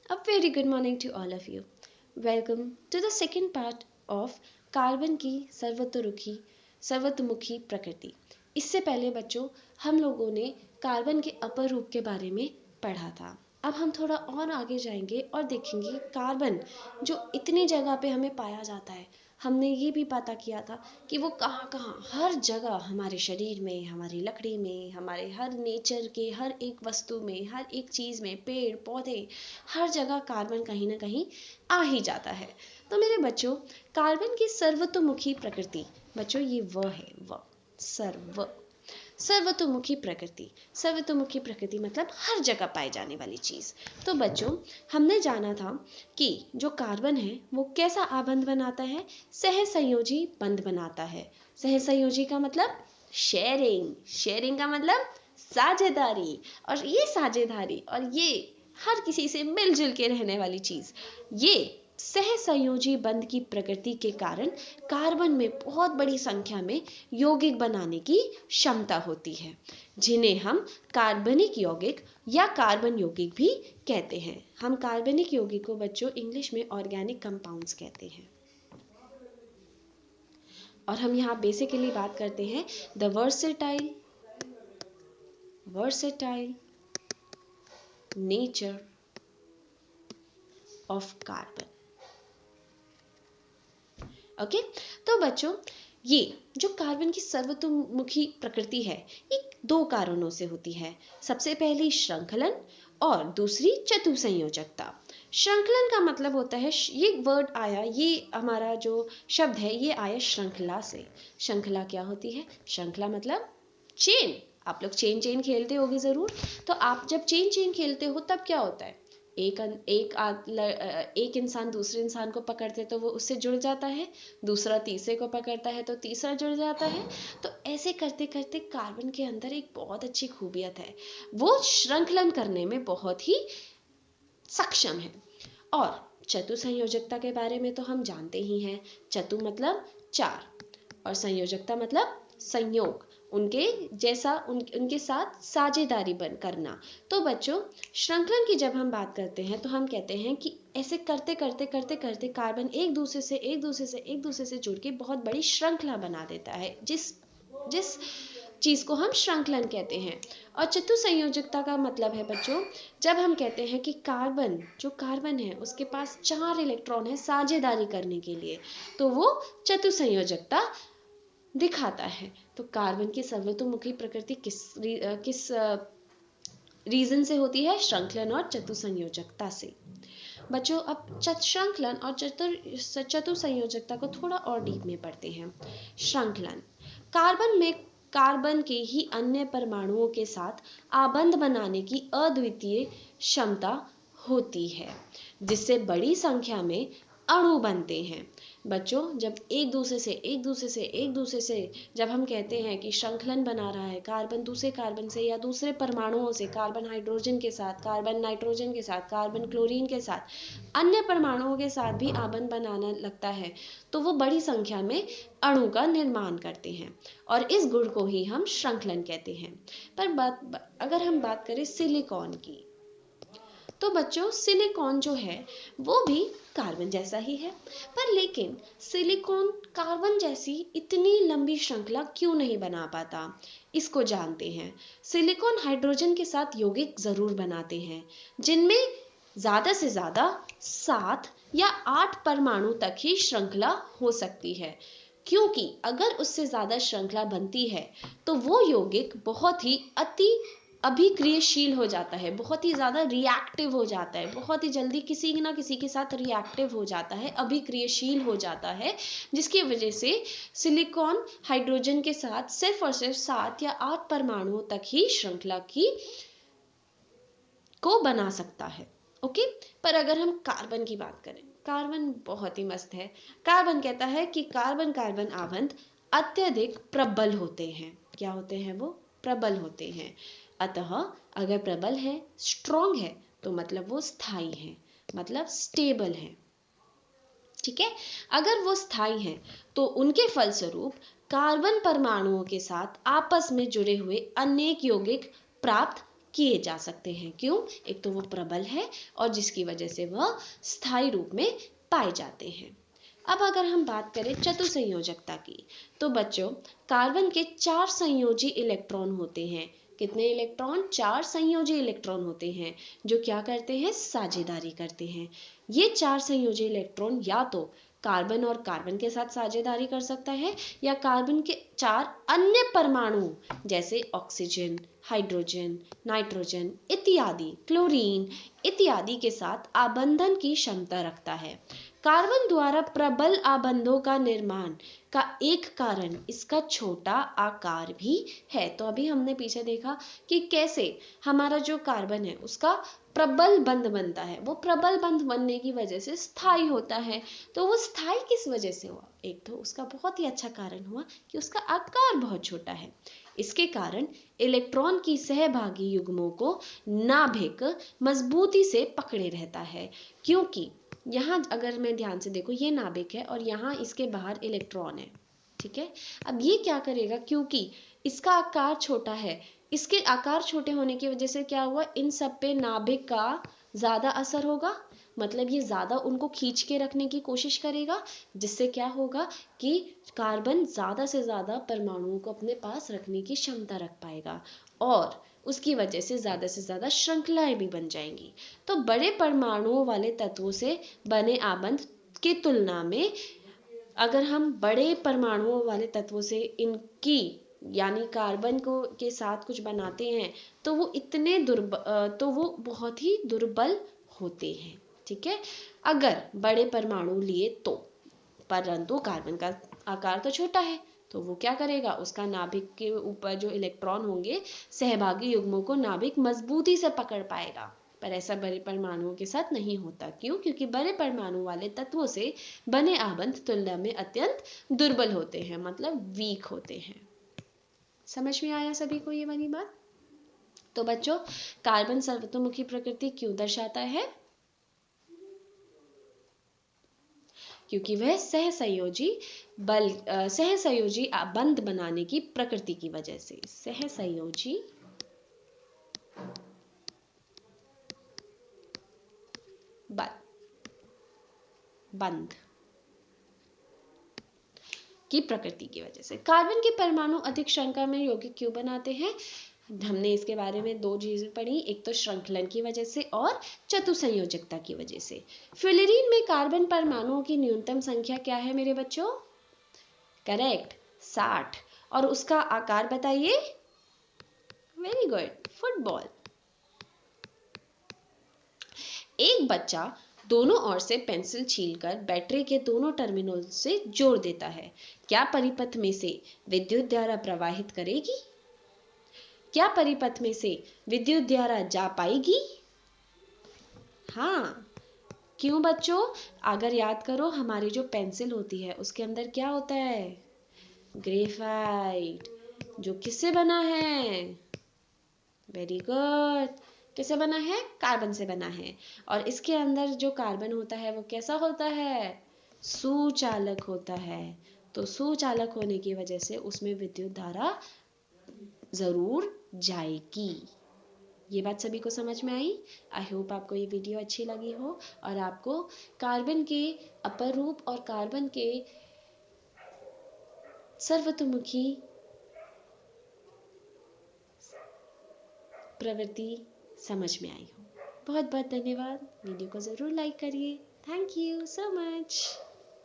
A very good morning to all of you. Welcome to the second part of carbon की सर्वतोमुखी प्रकृति। इससे पहले बच्चों हम लोगों ने कार्बन के अपर रूप के बारे में पढ़ा था। अब हम थोड़ा और आगे जाएंगे और देखेंगे कार्बन जो इतनी जगह पे हमें पाया जाता है। हमने ये भी पता किया था कि वो कहाँ कहाँ हर जगह हमारे शरीर में, हमारी लकड़ी में, हमारे हर नेचर के हर एक वस्तु में, हर एक चीज़ में, पेड़ पौधे, हर जगह कार्बन कहीं ना कहीं आ ही जाता है। तो मेरे बच्चों, कार्बन की सर्वतोमुखी प्रकृति, बच्चों ये व है, व सर्वतोमुखी प्रकृति मतलब हर जगह पाई जाने वाली चीज। तो बच्चों हमने जाना था कि जो कार्बन है वो कैसा आबंध बनाता है, सहसंयोजी बंध बनाता है। सहसंयोजी का मतलब शेयरिंग का मतलब साझेदारी, और ये साझेदारी और ये हर किसी से मिलजुल के रहने वाली चीज, ये सहसंयोजी बंध की प्रकृति के कारण कार्बन में बहुत बड़ी संख्या में यौगिक बनाने की क्षमता होती है, जिन्हें हम कार्बनिक यौगिक या कार्बन यौगिक भी कहते हैं। हम कार्बनिक यौगिक को बच्चों इंग्लिश में ऑर्गेनिक कंपाउंड्स कहते हैं। और हम यहाँ बेसिकली बात करते हैं the versatile nature of carbon. Okay, तो बच्चों ये जो कार्बन की सर्वतोमुखी प्रकृति है, एक दो कारणों से होती है। सबसे पहली श्रृंखलन और दूसरी चतुसंयोजकता। श्रृंखलन का मतलब होता है, ये वर्ड आया, ये हमारा जो शब्द है ये आया श्रृंखला से। श्रृंखला क्या होती है? श्रृंखला मतलब चेन। आप लोग चेन खेलते होगे जरूर। तो आप जब चेन खेलते हो तब क्या होता है, एक इंसान दूसरे इंसान को पकड़ते तो वो उससे जुड़ जाता है, दूसरा तीसरे को पकड़ता है तो तीसरा जुड़ जाता है। तो ऐसे करते करते कार्बन के अंदर एक बहुत अच्छी खूबियत है, वो श्रृंखलन करने में बहुत ही सक्षम है। और चतुसंयोजकता के बारे में तो हम जानते ही हैं। चतु मतलब चार और संयोजकता मतलब संयोग, उनके साथ साझेदारी करना। तो बच्चों श्रृंखलन की जब हम बात करते हैं तो हम कहते हैं कि ऐसे करते करते कार्बन एक दूसरे से जुड़ के बहुत बड़ी श्रृंखला बना देता है, जिस चीज को हम श्रृंखलन कहते हैं। और चतुसंयोजकता का मतलब है बच्चों, जब हम कहते हैं कि कार्बन है उसके पास 4 इलेक्ट्रॉन है साझेदारी करने के लिए, तो वो चतुसंयोजकता दिखाता है। तो कार्बन की सर्वतोमुखी प्रकृति किस रीजन से होती है? श्रृंखलन और चतुसंयोजकता से। बच्चों अब श्रृंखलन और चतुसंयोजकता को थोड़ा और डीप में पढ़ते हैं। श्रृंखलन, कार्बन में कार्बन के ही अन्य परमाणुओं के साथ आबंध बनाने की अद्वितीय क्षमता होती है, जिससे बड़ी संख्या में अणु बनते हैं। बच्चों जब एक दूसरे से जब हम कहते हैं कि श्रृंखलन बना रहा है, कार्बन दूसरे कार्बन से या दूसरे परमाणुओं से, कार्बन हाइड्रोजन के साथ, कार्बन नाइट्रोजन के साथ, कार्बन क्लोरीन के साथ, अन्य परमाणुओं के साथ भी आबंध बनाना लगता है, तो वो बड़ी संख्या में अणु का निर्माण करते हैं और इस गुण को ही हम श्रृंखलन कहते हैं। पर अगर हम बात करें सिलिकॉन की, तो बच्चों सिलिकॉन जो है वो भी कार्बन जैसा ही है, पर लेकिन सिलिकॉन कार्बन जैसी इतनी लंबी श्रृंखला क्यों नहीं बना पाता, इसको जानते हैं। सिलिकॉन हाइड्रोजन के साथ यौगिक जरूर बनाते हैं, जिनमें ज्यादा से ज्यादा 7 या 8 परमाणु तक ही श्रृंखला हो सकती है, क्योंकि अगर उससे ज्यादा श्रृंखला बनती है तो वो यौगिक बहुत ही अभिक्रियाशील हो जाता है, बहुत ही ज्यादा रिएक्टिव हो जाता है, बहुत ही जल्दी किसी ना किसी के साथ रिएक्टिव हो जाता है, अभिक्रियाशील हो जाता है, जिसकी वजह से सिलिकॉन हाइड्रोजन के साथ सिर्फ और सिर्फ 7 या 8 परमाणुओं तक ही श्रृंखला को बना सकता है। ओके, पर अगर हम कार्बन की बात करें, कार्बन बहुत ही मस्त है। कार्बन कहता है कि कार्बन कार्बन आबंध अत्यधिक प्रबल होते हैं। क्या होते हैं वो? प्रबल होते हैं। अतः अगर प्रबल है, स्ट्रॉन्ग है, तो मतलब वो स्थायी है, मतलब स्टेबल है। ठीक है, अगर वो स्थायी है तो उनके फलस्वरूप कार्बन परमाणुओं के साथ आपस में जुड़े हुए अनेक यौगिक प्राप्त किए जा सकते हैं। क्यों? एक तो वो प्रबल है और जिसकी वजह से वह स्थायी रूप में पाए जाते हैं। अब अगर हम बात करें चतुसंयोजकता की, तो बच्चों कार्बन के 4 संयोजी इलेक्ट्रॉन होते हैं। कितने इलेक्ट्रॉन? 4 संयोजी इलेक्ट्रॉन होते हैं जो क्या करते हैं? साझेदारी करते हैं। ये 4 संयोजी इलेक्ट्रॉन या तो कार्बन और कार्बन के साथ साझेदारी कर सकता है या कार्बन के 4 अन्य परमाणु जैसे ऑक्सीजन, हाइड्रोजन, नाइट्रोजन इत्यादि, क्लोरीन इत्यादि के साथ आबंधन की क्षमता रखता है। कार्बन द्वारा प्रबल आबंधों का निर्माण का एक कारण इसका छोटा आकार भी है। तो अभी हमने पीछे देखा कि कैसे हमारा जो कार्बन है उसका प्रबल बंध बनता है। वो प्रबल बंध बनने की वजह से स्थायी होता है। तो वो स्थायी किस वजह से हुआ? एक तो उसका बहुत ही अच्छा कारण हुआ कि उसका आकार बहुत छोटा है। इसके कारण इलेक्ट्रॉन की सहभागी युग्मों को नाभिक मजबूती से पकड़े रहता है, क्योंकि यहाँ अगर मैं ध्यान से देखो ये नाभिक है और यहाँ इसके बाहर इलेक्ट्रॉन है। ठीक है, अब ये क्या करेगा? क्योंकि इसका आकार छोटा है, इसके आकार छोटे होने की वजह से क्या हुआ? इन सब पे नाभिक का ज्यादा असर होगा, मतलब ये ज्यादा उनको खींच के रखने की कोशिश करेगा, जिससे क्या होगा कि कार्बन ज्यादा से ज्यादा परमाणुओं को अपने पास रखने की क्षमता रख पाएगा और उसकी वजह से ज्यादा श्रृंखलाएं भी बन जाएंगी। तो बड़े परमाणुओं वाले तत्वों से बने आबंध की तुलना में अगर हम बड़े परमाणुओं वाले तत्वों से इनकी यानी कार्बन को के साथ कुछ बनाते हैं तो वो इतने तो वो बहुत ही दुर्बल होते हैं। ठीक है, अगर बड़े परमाणु लिए तो, परंतु कार्बन का आकार तो छोटा है तो वो क्या करेगा? उसका नाभिक के ऊपर जो इलेक्ट्रॉन होंगे सहभागी युग्मों को नाभिक मजबूती से पकड़ पाएगा, पर ऐसा बड़े परमाणुओं के साथ नहीं होता। क्यों? क्योंकि बड़े परमाणु वाले तत्वों से बने आबंध तुलना में अत्यंत दुर्बल होते हैं, मतलब वीक होते हैं। समझ में आया सभी को ये वाली बात? तो बच्चों कार्बन सर्वतोमुखी प्रकृति क्यों दर्शाता है? क्योंकि वह सहसंयोजी बंध बनाने की प्रकृति की वजह से, सहसंयोजी बंध की प्रकृति की वजह से। कार्बन के परमाणु अधिक श्रृंखला में यौगिक क्यों बनाते हैं? हमने इसके बारे में 2 चीजें पढ़ी, एक तो श्रृंखलन की वजह से और चतुसंयोजकता की वजह से। फ्लोरीन में कार्बन परमाणुओं की न्यूनतम संख्या क्या है मेरे बच्चों? करेक्ट, 60। और उसका आकार बताइए? Very good, football. एक बच्चा दोनों ओर से पेंसिल छीलकर बैटरी के दोनों टर्मिनल से जोड़ देता है। क्या परिपथ में से विद्युत धारा प्रवाहित करेगी? क्या परिपथ में से विद्युत धारा जा पाएगी? हाँ। क्यों बच्चों? अगर याद करो हमारी जो पेंसिल होती है उसके अंदर क्या होता है? ग्रेफाइट, जो किससे बना है? वेरी गुड, किससे बना है? कार्बन से बना है। और इसके अंदर जो कार्बन होता है वो कैसा होता है? सुचालक होता है। तो सुचालक होने की वजह से उसमें विद्युत धारा जरूर जाएगी। ये बात सभी को समझ में आई? आई होप आपको ये वीडियो अच्छी लगी हो और आपको कार्बन के अपर रूप और कार्बन के सर्वतोमुखी प्रवृत्ति समझ में आई हो। बहुत बहुत धन्यवाद। वीडियो को ज़रूर लाइक करिए। Thank you so much.